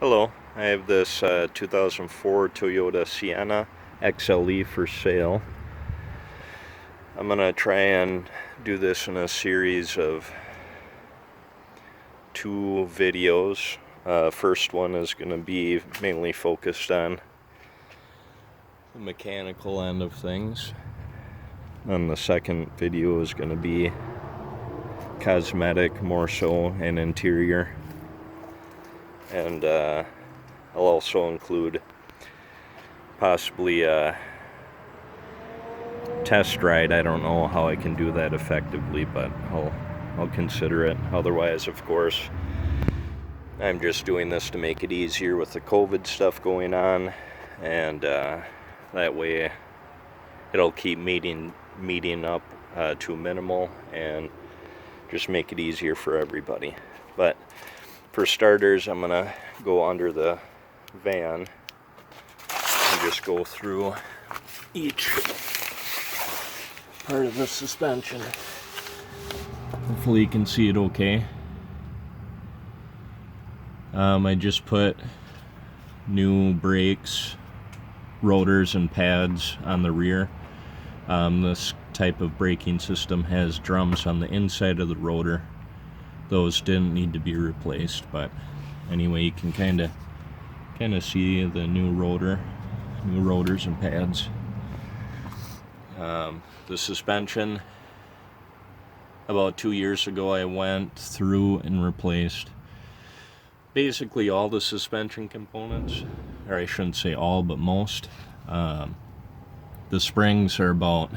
Hello, I have this 2004 Toyota Sienna XLE for sale. I'm going to try and do this in a series of 2 videos. First one is going to be mainly focused on the mechanical end of things. And the second video is going to be cosmetic more so and interior. And I'll also include possibly a test ride. I don't know how I can do that effectively, but I'll consider it. Otherwise, of course, I'm just doing this to make it easier with the COVID stuff going on, and that way it'll keep meeting up to a minimal and just make it easier for everybody. But for starters, I'm gonna go under the van and just go through each part of the suspension. Hopefully you can see it okay. I just put new brakes, rotors, and pads on the rear. This type of braking system has drums on the inside of the rotor. Those didn't need to be replaced, but anyway, you can kind of see the new rotors and pads. The suspension, about 2 years ago, I went through and replaced basically all the suspension components, or I shouldn't say all, but most. The springs are about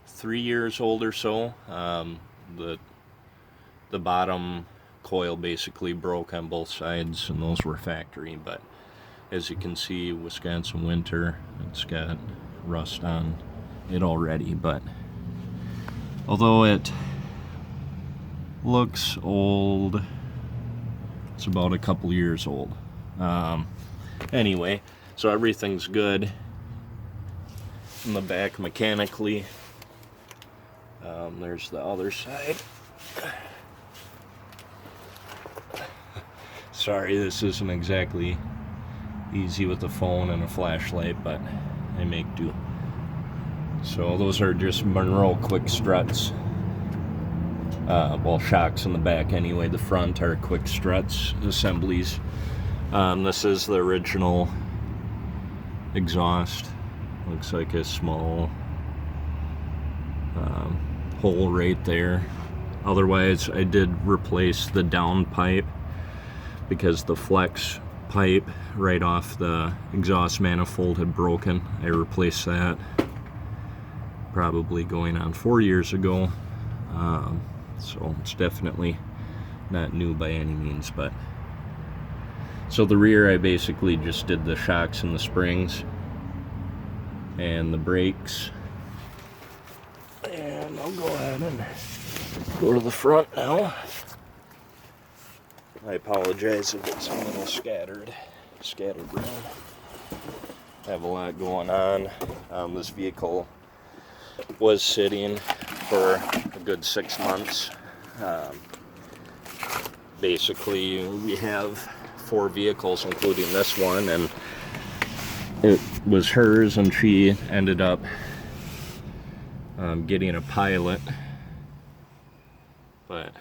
3 years old or so. The bottom coil basically broke on both sides, and those were factory, but as you can see, Wisconsin winter, it's got rust on it already. But although it looks old, it's about a couple years old. Anyway, so everything's good in the back mechanically. There's the other side. Sorry, this isn't exactly easy with the phone and a flashlight, but I make do. So those are just Monroe quick struts. Well, shocks in the back anyway. The front are quick struts assemblies. This is the original exhaust. Looks like a small hole right there. Otherwise, I did replace the down pipe because the flex pipe right off the exhaust manifold had broken. I replaced that probably going on 4 years ago. So it's definitely not new by any means. But so the rear, I basically just did the shocks and the springs and the brakes. And I'll go ahead and go to the front now. I apologize if it's a little scattered around. I have a lot going on. This vehicle was sitting for a good 6 months. Basically, we have 4 vehicles, including this one, and it was hers, and she ended up getting a Pilot. But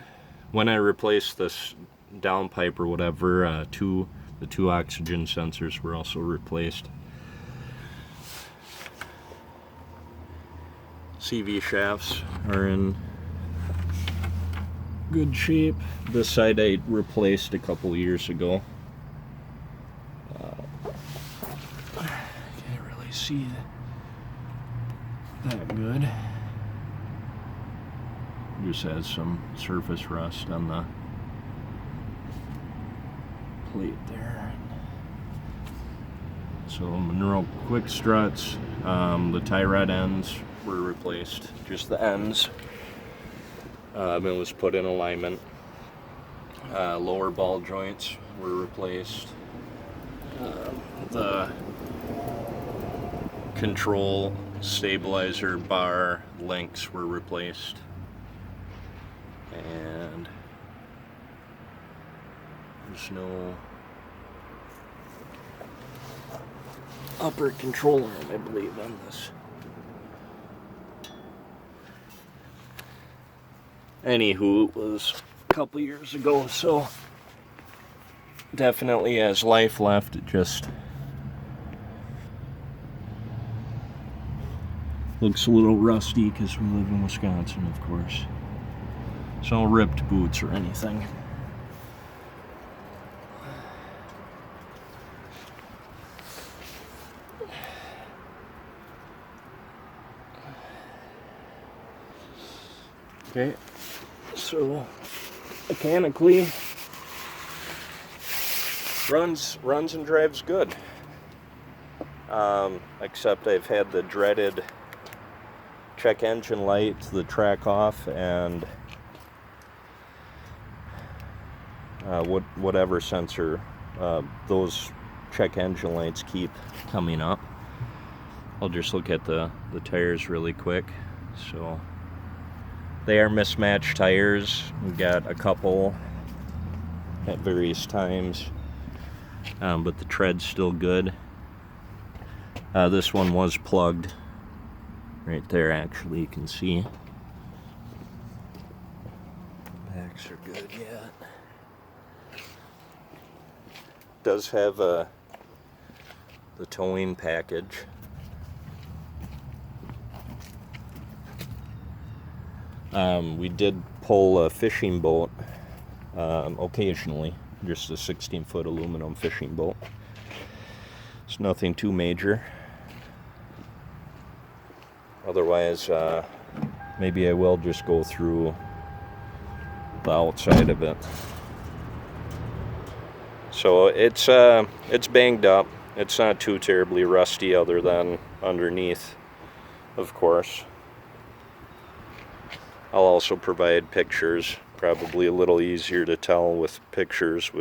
when I replaced this downpipe or whatever, the two oxygen sensors were also replaced. CV shafts are in good shape. This side I replaced a couple years ago. Can't really see that good. Just has some surface rust on the plate there. So Monroe quick struts. The tie rod ends were replaced, just the ends. It was put in alignment. Lower ball joints were replaced. The control stabilizer bar links were replaced. And There's no upper control arm, I believe, on this. Anywho, it was a couple years ago, so definitely has life left. It just looks a little rusty because we live in Wisconsin, of course. So no ripped boots or anything. Okay, so mechanically runs and drives good. Except I've had the dreaded check engine light, the track off, and whatever sensor, those check engine lights keep coming up. I'll just look at the tires really quick. So they are mismatched tires. We've got a couple at various times, but the tread's still good. This one was plugged right there, actually, you can see. Backs are good yet. Does have the towing package. We did pull a fishing boat occasionally, just a 16-foot aluminum fishing boat. It's nothing too major. Otherwise, maybe I will just go through the outside of it. So it's banged up. It's not too terribly rusty, other than underneath, of course. I'll also provide pictures, probably a little easier to tell with pictures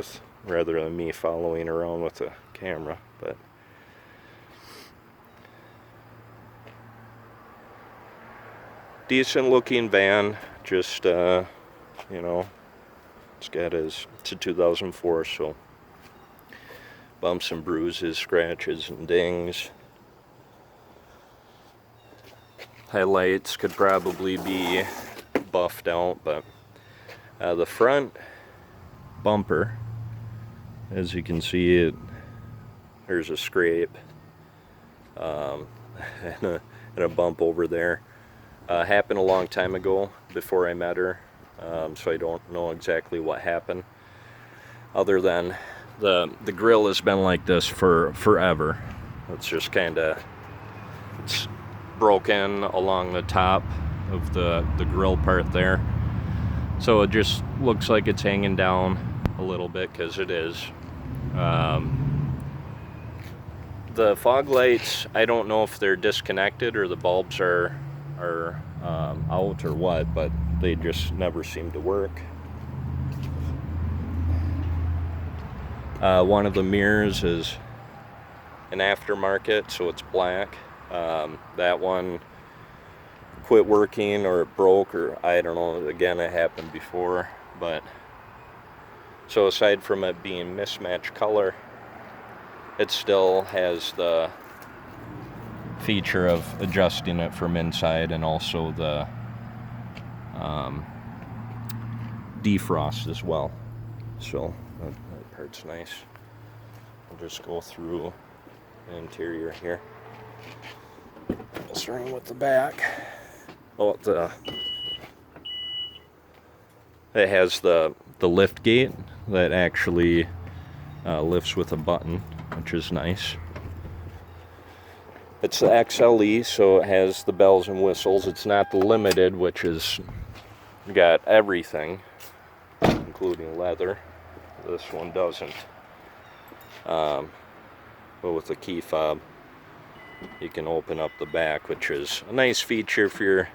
rather than me following around with a camera, but decent looking van. Just it's a 2004, so bumps and bruises, scratches and dings. Highlights could probably be buffed out, but the front bumper, as you can see, there's a scrape and a bump over there. Happened a long time ago, before I met her, so I don't know exactly what happened, other than the grill has been like this for forever. It's just it's broken along the top of the grill part there, so it just looks like it's hanging down a little bit, because it is. The fog lights, I don't know if they're disconnected or the bulbs are out or what, but they just never seem to work. One of the mirrors is an aftermarket, so it's black. That one quit working, or it broke, or I don't know. Again, it happened before, but so aside from it being mismatched color, it still has the feature of adjusting it from inside, and also the defrost as well. So that part's nice. I'll just go through the interior here, starting with the back. It has the lift gate that actually lifts with a button, which is nice. It's the XLE, so it has the bells and whistles. It's not the Limited, which is got everything, including leather. This one doesn't. But with the key fob, you can open up the back, which is a nice feature if you're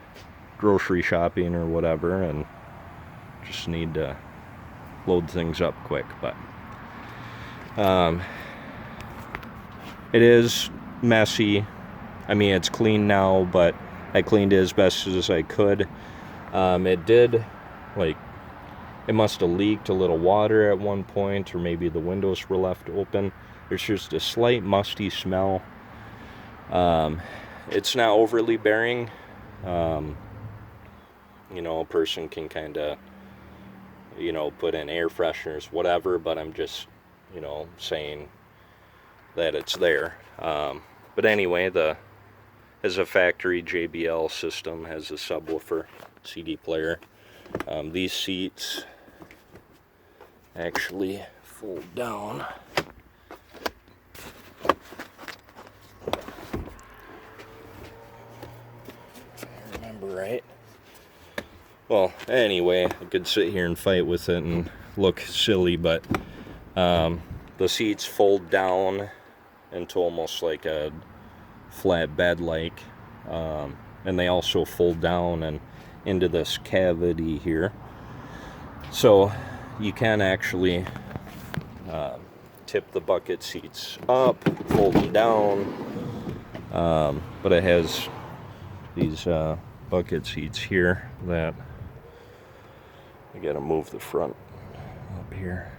grocery shopping or whatever and just need to load things up quick. But it is messy. I mean, it's clean now, but I cleaned it as best as I could. It did, like, It must have leaked a little water at one point, or maybe the windows were left open. There's just a slight musty smell. It's not overly bearing. A person can kind of, put in air fresheners, whatever, but I'm just, saying that it's there. But anyway, has a factory JBL system, has a subwoofer, CD player. These seats actually fold down. If I remember right. Well, anyway, I could sit here and fight with it and look silly, but the seats fold down into almost like a flat bed like, and they also fold down and into this cavity here, so you can actually tip the bucket seats up, fold them down, but it has these bucket seats here that I gotta move the front up here.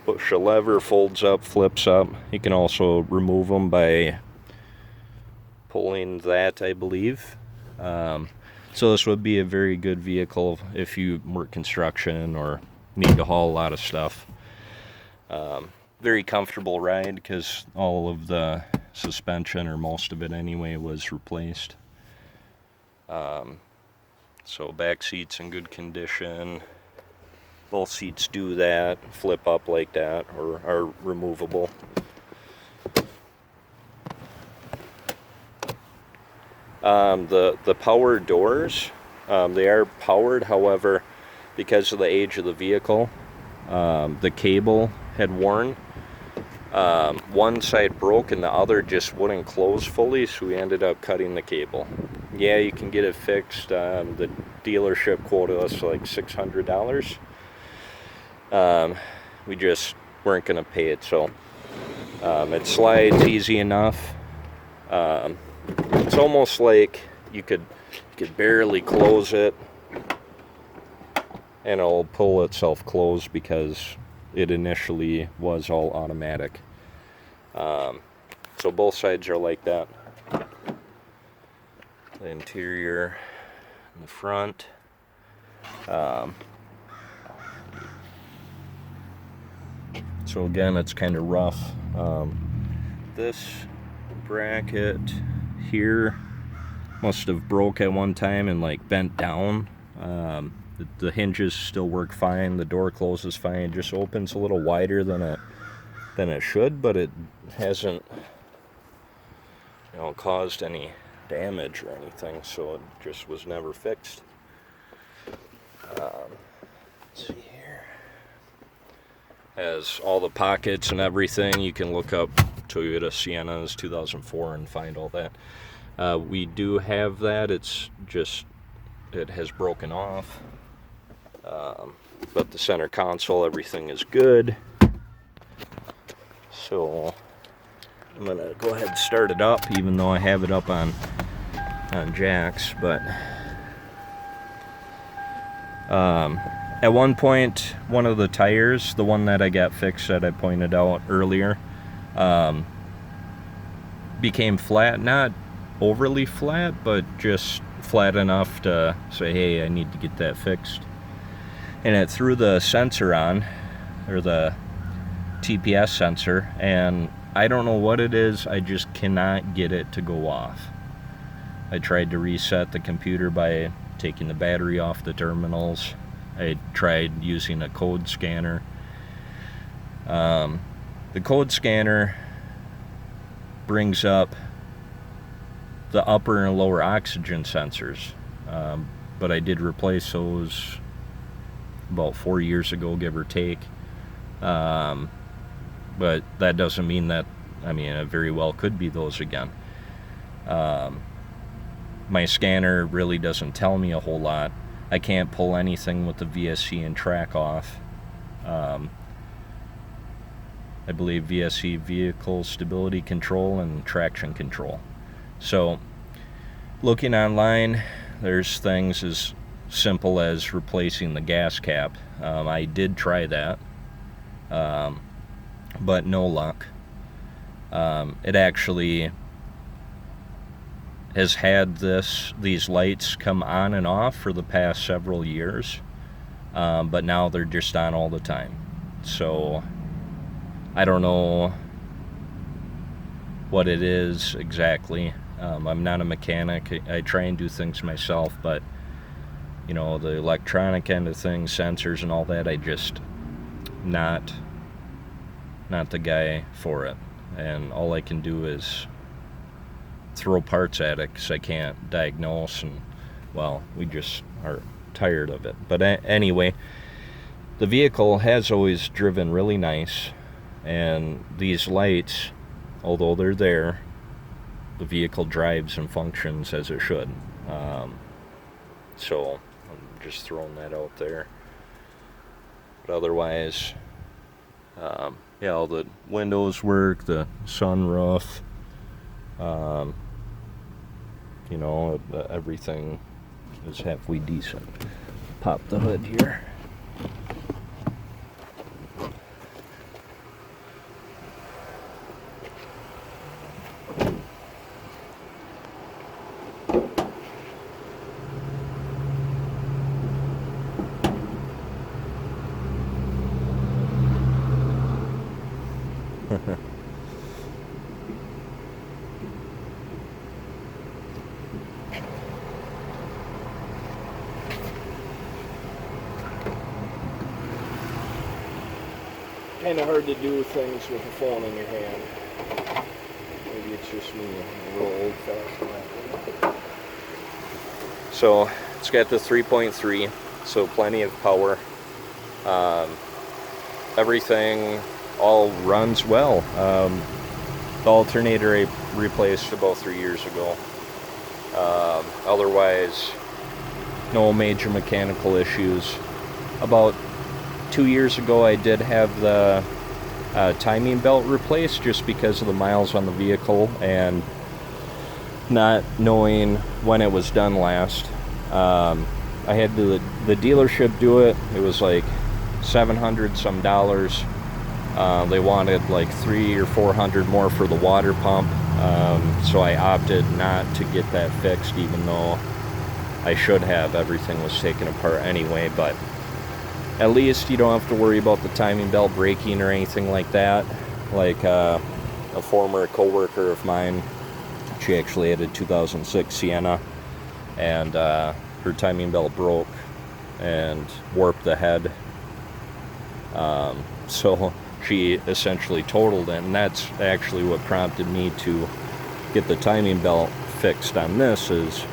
Push a lever, folds up, flips up. You can also remove them by pulling that, I believe. So this would be a very good vehicle if you work construction or need to haul a lot of stuff. Very comfortable ride because all of the suspension, or most of it anyway, was replaced. So back seats in good condition. Both seats do that, flip up like that, or are removable. The power doors, they are powered. However, because of the age of the vehicle, the cable had worn. One side broke and the other just wouldn't close fully, so we ended up cutting the cable. Yeah, you can get it fixed. The dealership quoted us like $600. We just weren't going to pay it, so it slides easy enough. It's almost like you could barely close it and it'll pull itself closed because it initially was all automatic. So both sides are like that. The interior in the front. So again, it's kind of rough. This bracket here must have broke at one time and like bent down. The hinges still work fine. The door closes fine. It just opens a little wider than it should, but it hasn't, caused any damage or anything. So it just was never fixed. Let's see here. Has all the pockets and everything. You can look up Toyota Sienna's 2004 and find all that. We do have that. It's just, it has broken off. But the center console, everything is good. So I'm gonna go ahead and start it up, even though I have it up on jacks. But at one point, one of the tires, the one that I got fixed that I pointed out earlier, became flat. Not overly flat, but just flat enough to say, hey, I need to get that fixed. And it threw the sensor on, or the TPS sensor, and I don't know what it is, I just cannot get it to go off. I tried to reset the computer by taking the battery off the terminals. I tried using a code scanner. The code scanner brings up the upper and lower oxygen sensors, but I did replace those about 4 years ago, give or take. But that doesn't mean that, it very well could be those again. My scanner really doesn't tell me a whole lot. I can't pull anything with the VSC and track off. I believe VSC, vehicle stability control and traction control. So looking online, there's things as simple as replacing the gas cap. I did try that, but no luck. It actually has had these lights come on and off for the past several years, but now they're just on all the time. So I don't know what it is exactly. I'm not a mechanic. I try and do things myself, but you know, the electronic end of things, sensors and all that, I just not the guy for it. And all I can do is throw parts at it because I can't diagnose, and well, we just are tired of it. But anyway, the vehicle has always driven really nice, and these lights, although they're there, the vehicle drives and functions as it should. So I'm just throwing that out there. But otherwise, yeah, all the windows work, the sunroof, you know, everything is halfway decent. Pop the hood here. Kind of hard to do things with a phone in your hand. Maybe it's just me, a little old fashioned. So it's got the 3.3, so plenty of power. Everything all runs well. The alternator I replaced about 3 years ago. Otherwise, no major mechanical issues. About 2 years ago, I did have the timing belt replaced just because of the miles on the vehicle and not knowing when it was done last. I had the dealership do it. It was like $700 some. They wanted like $300 or $400 more for the water pump, so I opted not to get that fixed, even though I should have. Everything was taken apart anyway, but at least you don't have to worry about the timing belt breaking or anything like that. Like a former coworker of mine, she actually had a 2006 Sienna, and her timing belt broke and warped the head. So she essentially totaled it, and that's actually what prompted me to get the timing belt fixed on this, is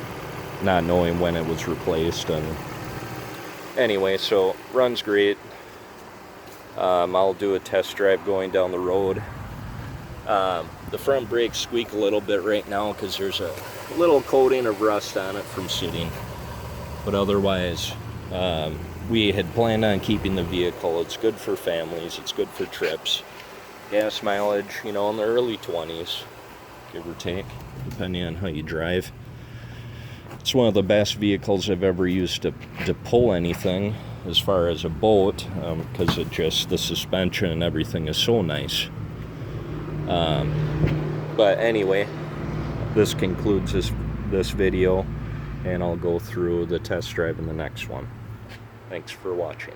not knowing when it was replaced. And anyway, so runs great. I'll do a test drive going down the road. The front brakes squeak a little bit right now because there's a little coating of rust on it from sitting, but otherwise we had planned on keeping the vehicle. It's good for families, it's good for trips. Gas mileage, you know, in the early 20s, give or take, depending on how you drive. It's one of the best vehicles I've ever used to pull anything as far as a boat, because the suspension and everything is so nice. But anyway, this concludes this video, and I'll go through the test drive in the next one. Thanks for watching.